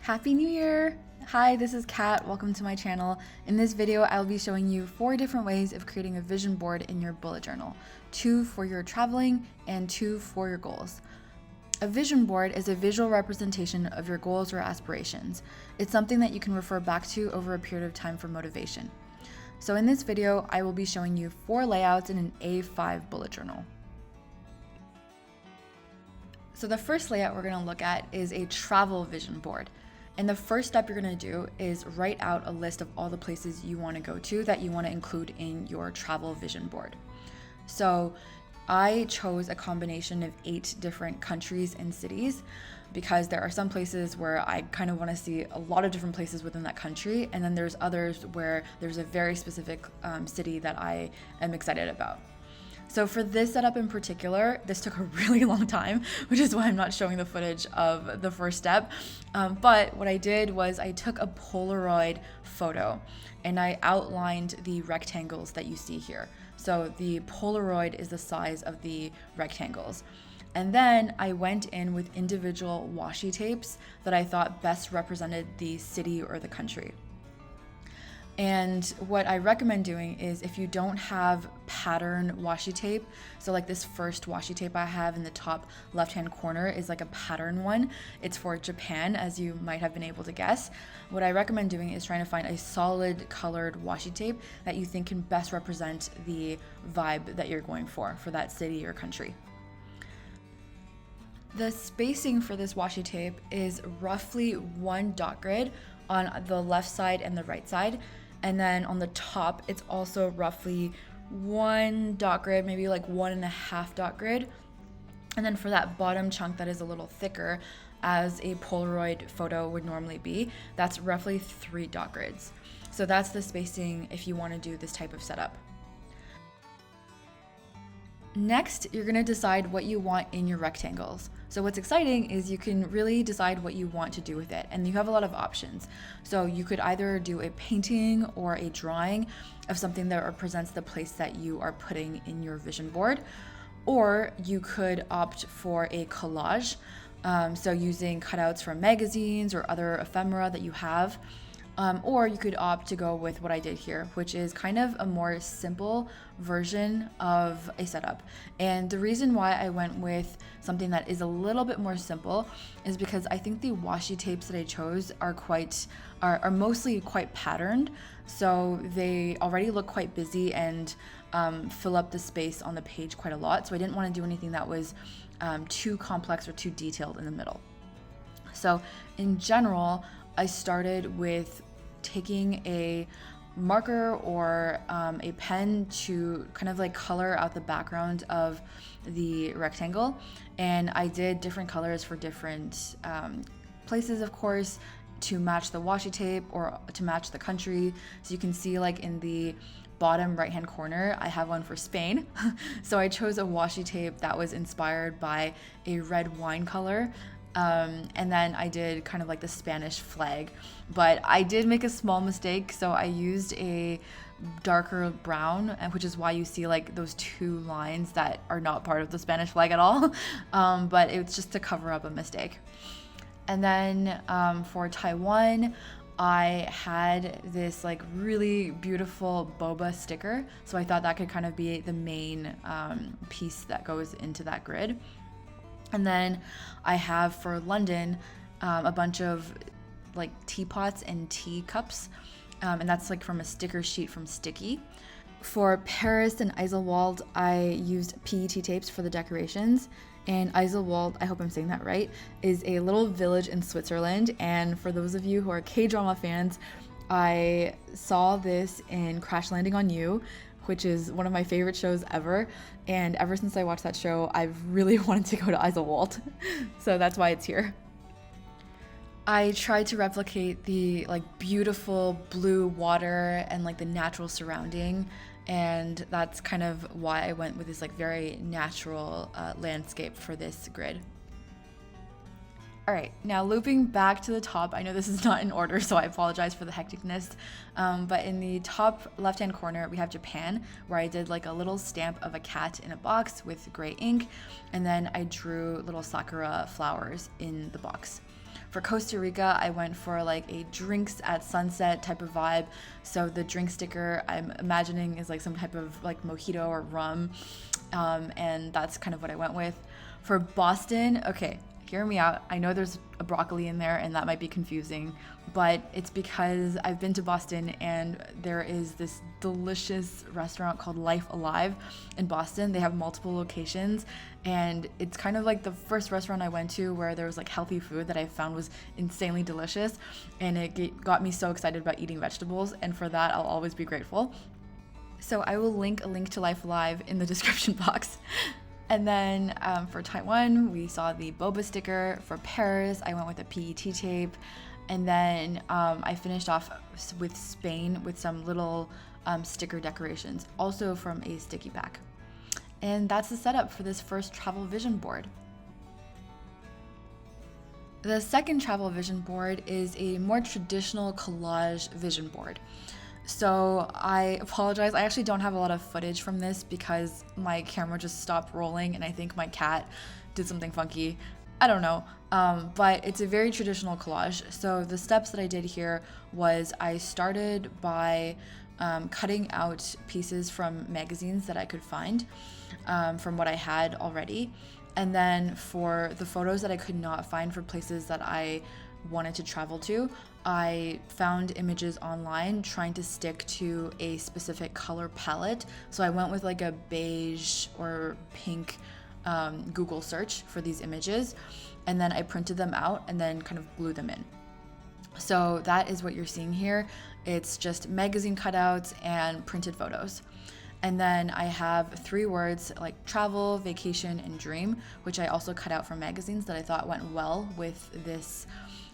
Happy New Year! Hi, this is Kat. Welcome to my channel. In this video, I'll be showing you 4 different ways of creating a vision board in your bullet journal. 2 for your traveling and 2 for your goals. A vision board is a visual representation of your goals or aspirations. It's something that you can refer back to over a period of time for motivation. So in this video, I will be showing you 4 layouts in an A5 bullet journal. So the first layout we're going to look at is a travel vision board. And the first step you're going to do is write out a list of all the places you want to go to that you want to include in your travel vision board. So I chose a combination of 8 different countries and cities because there are some places where I kind of want to see a lot of different places within that country, and then there's others where there's a very specific city that I am excited about. So for this setup in particular, this took a really long time, which is why I'm not showing the footage of the first step. But what I did was I took a Polaroid photo and I outlined the rectangles that you see here. So the Polaroid is the size of the rectangles. And then I went in with individual washi tapes that I thought best represented the city or the country. And what I recommend doing is if you don't have pattern washi tape, so like this first washi tape I have in the top left-hand corner is like a pattern one. It's for Japan, as you might have been able to guess. What I recommend doing is trying to find a solid colored washi tape that you think can best represent the vibe that you're going for that city or country. The spacing for this washi tape is roughly 1 dot grid on the left side and the right side. And then on the top, it's also roughly 1 dot grid, maybe like 1.5 dot grid. And then for that bottom chunk that is a little thicker, as a Polaroid photo would normally be, that's roughly 3 dot grids. So that's the spacing if you want to do this type of setup. Next, you're going to decide what you want in your rectangles. So what's exciting is you can really decide what you want to do with it, and you have a lot of options. So you could either do a painting or a drawing of something that represents the place that you are putting in your vision board, or you could opt for a collage, so using cutouts from magazines or other ephemera that you have. Or you could opt to go with what I did here, which is kind of a more simple version of a setup. And the reason why I went with something that is a little bit more simple is because I think the washi tapes that I chose are mostly quite patterned. So they already look quite busy and fill up the space on the page quite a lot. So I didn't want to do anything that was too complex or too detailed in the middle. So in general, I started with taking a marker or a pen to kind of like color out the background of the rectangle, and I did different colors for different places, of course, to match the washi tape or to match the country. So you can see like in the bottom right hand corner I have one for Spain. So I chose a washi tape that was inspired by a red wine color. And then I did kind of like the Spanish flag, but I did make a small mistake. So I used a darker brown, which is why you see like those 2 lines that are not part of the Spanish flag at all. But it's just to cover up a mistake. And then for Taiwan, I had this like really beautiful boba sticker. So I thought that could kind of be the main piece that goes into that grid. And then I have for London a bunch of like teapots and tea cups, and that's like from a sticker sheet from Sticky. For Paris and Iselwald, I used PET tapes for the decorations. And Iselwald, I hope I'm saying that right, is a little village in Switzerland. And for those of you who are K-drama fans, I saw this in Crash Landing on You, which is one of my favorite shows ever. And ever since I watched that show, I've really wanted to go to Iselwald. So that's why it's here. I tried to replicate the like beautiful blue water and like the natural surrounding. And that's kind of why I went with this like very natural landscape for this grid. All right, now looping back to the top, I know this is not in order, so I apologize for the hecticness, but in the top left-hand corner, we have Japan, where I did like a little stamp of a cat in a box with gray ink, and then I drew little sakura flowers in the box. For Costa Rica, I went for like a drinks at sunset type of vibe. So the drink sticker I'm imagining is like some type of like mojito or rum. And that's kind of what I went with. For Boston, okay, hear me out. I know there's a broccoli in there and that might be confusing, but it's because I've been to Boston and there is this delicious restaurant called Life Alive in Boston. They have multiple locations and it's kind of like the first restaurant I went to where there was like healthy food that I found was insanely delicious, and it got me so excited about eating vegetables, and for that I'll always be grateful. So I will link a link to Life Alive in the description box. And then for Taiwan, we saw the boba sticker. For Paris, I went with a PET tape. And then I finished off with Spain with some little sticker decorations, also from a sticky pack. And that's the setup for this first travel vision board. The second travel vision board is a more traditional collage vision board. So I apologize, I actually don't have a lot of footage from this because my camera just stopped rolling and I think my cat did something funky. I don't know, but it's a very traditional collage. So the steps that I did here was I started by cutting out pieces from magazines that I could find from what I had already. And then for the photos that I could not find for places that I wanted to travel to, I found images online trying to stick to a specific color palette. So I went with like a beige or pink Google search for these images, and then I printed them out and then kind of glued them in. So that is what you're seeing here. It's just magazine cutouts and printed photos. And then I have 3 words like travel, vacation, and dream, which I also cut out from magazines that I thought went well with this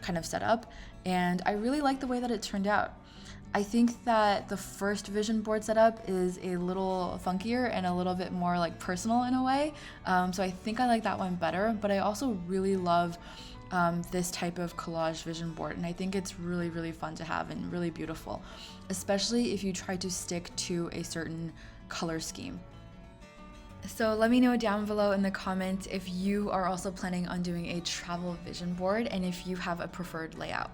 kind of setup. And I really like the way that it turned out. I think that the first vision board setup is a little funkier and a little bit more like personal in a way. So I think I like that one better, but I also really love this type of collage vision board, and I think it's really, really fun to have and really beautiful, especially if you try to stick to a certain color scheme. So let me know down below in the comments if you are also planning on doing a travel vision board and if you have a preferred layout.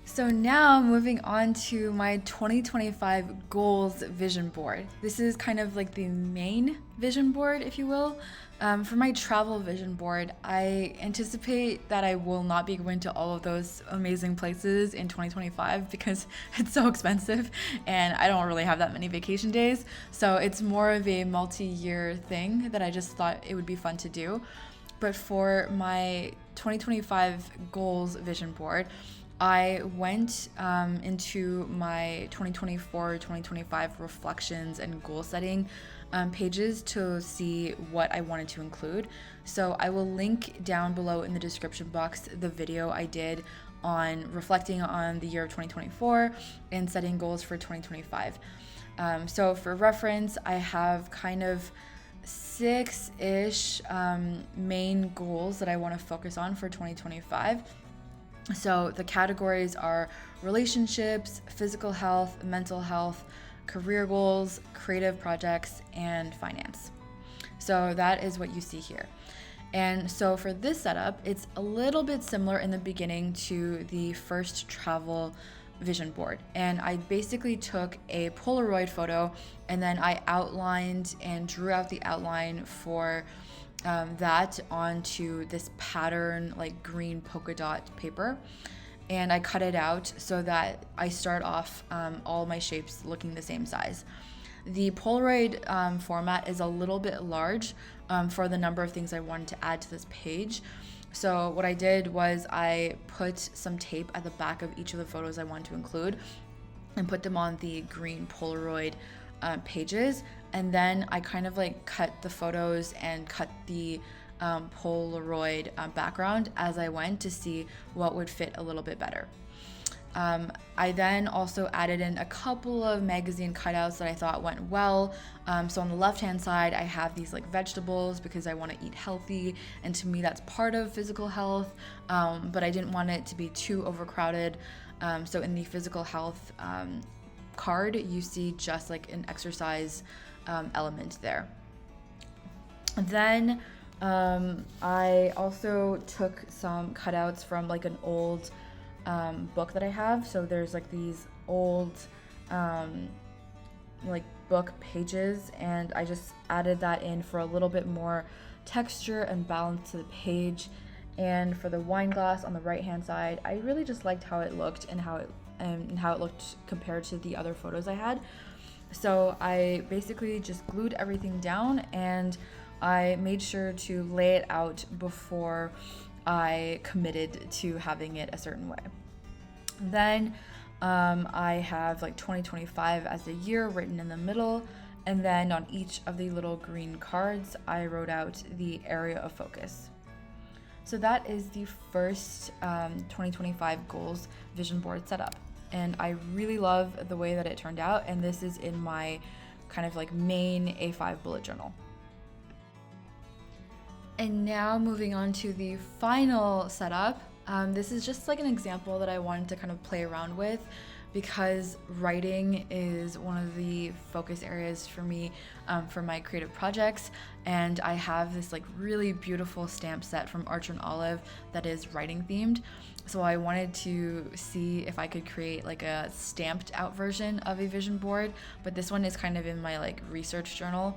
So now moving on to my 2025 goals vision board. This is kind of like the main vision board, if you will. For my travel vision board, I anticipate that I will not be going to all of those amazing places in 2025 because it's so expensive and I don't really have that many vacation days. So it's more of a multi-year thing that I just thought it would be fun to do. But for my 2025 goals vision board, I went into my 2024-2025 reflections and goal setting pages to see what I wanted to include. So I will link down below in the description box the video I did on reflecting on the year of 2024 and setting goals for 2025. So for reference, I have kind of 6-ish main goals that I want to focus on for 2025. So the categories are relationships, physical health, mental health, career goals, creative projects, and finance. So that is what you see here. And so for this setup, it's a little bit similar in the beginning to the first travel vision board. And I basically took a Polaroid photo and then I outlined and drew out the outline for that onto this pattern like green polka dot paper, and I cut it out so that I start off all my shapes looking the same size. The Polaroid format is a little bit large for the number of things I wanted to add to this page. So what I did was I put some tape at the back of each of the photos I wanted to include and put them on the green Polaroid pages, and then I kind of like cut the photos and cut the Polaroid background as I went to see what would fit a little bit better. I then also added in a couple of magazine cutouts that I thought went well. So on the left hand side I have these like vegetables because I want to eat healthy, and to me that's part of physical health, but I didn't want it to be too overcrowded. So in the physical health card you see just like an exercise element there. Then I also took some cutouts from like an old book that I have. So there's like these old like book pages, and I just added that in for a little bit more texture and balance to the page. And for the wine glass on the right hand side, I really just liked how it looked and how it looked compared to the other photos I had. So I basically just glued everything down, and I made sure to lay it out before I committed to having it a certain way. Then I have like 2025 as the year written in the middle, and then on each of the little green cards I wrote out the area of focus. So that is the first 2025 goals vision board setup, and I really love the way that it turned out, and this is in my kind of like main A5 bullet journal. And now moving on to the final setup. This is just like an example that I wanted to kind of play around with, because writing is one of the focus areas for me for my creative projects, and I have this like really beautiful stamp set from Archer and Olive that is writing themed. So I wanted to see if I could create like a stamped out version of a vision board, but this one is kind of in my like research journal.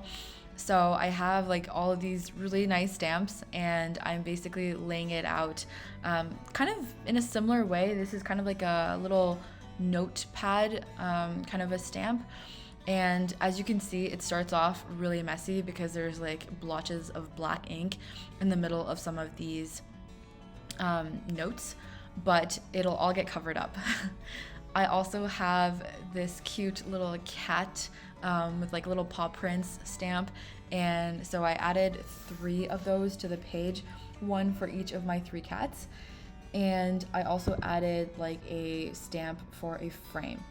So I have like all of these really nice stamps, and I'm basically laying it out kind of in a similar way. This is kind of like a little notepad kind of a stamp, and as you can see, it starts off really messy because there's like blotches of black ink in the middle of some of these notes, but it'll all get covered up. I also have this cute little cat with like little paw prints stamp, and so I added 3 of those to the page, 1 for each of my 3 cats. And I also added like a stamp for a frame,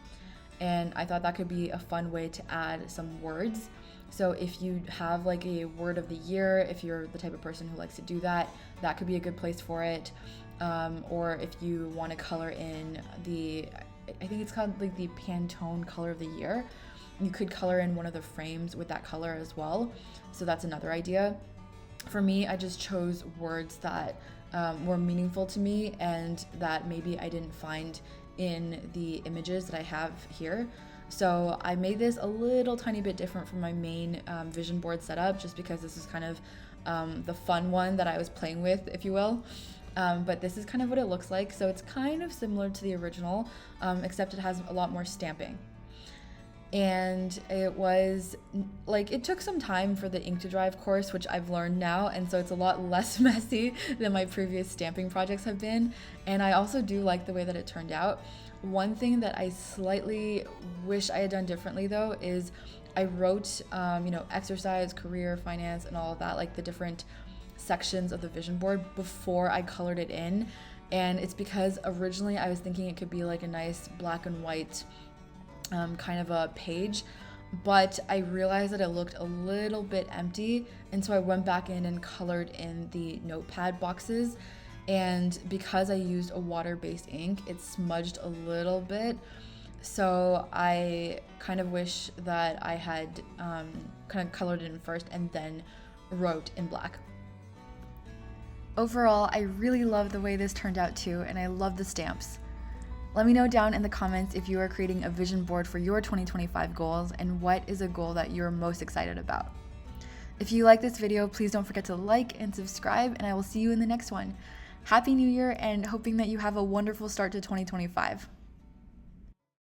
and I thought that could be a fun way to add some words. So if you have like a word of the year, if you're the type of person who likes to do that, that could be a good place for it. Or if you want to color in I think it's called like the Pantone color of the year, you could color in one of the frames with that color as well. So that's another idea. For me, I just chose words that were meaningful to me and that maybe I didn't find in the images that I have here. So I made this a little tiny bit different from my main vision board setup, just because this is kind of the fun one that I was playing with, if you will. But this is kind of what it looks like. So it's kind of similar to the original, except it has a lot more stamping. And it was like, it took some time for the ink to dry, of course, which I've learned now, and so it's a lot less messy than my previous stamping projects have been. And I also do like the way that it turned out. One thing that I slightly wish I had done differently though is I wrote exercise, career, finance, and all of that, like the different sections of the vision board before I colored it in. And it's because originally I was thinking it could be like a nice black and white kind of a page, but I realized that it looked a little bit empty, and so I went back in and colored in the notepad boxes. And because I used a water-based ink, it smudged a little bit. So I kind of wish that I had kind of colored it in first and then wrote in black. Overall, I really love the way this turned out too, and I love the stamps. Let me know down in the comments if you are creating a vision board for your 2025 goals and what is a goal that you're most excited about. If you like this video, please don't forget to like and subscribe, and I will see you in the next one. Happy New Year, and hoping that you have a wonderful start to 2025.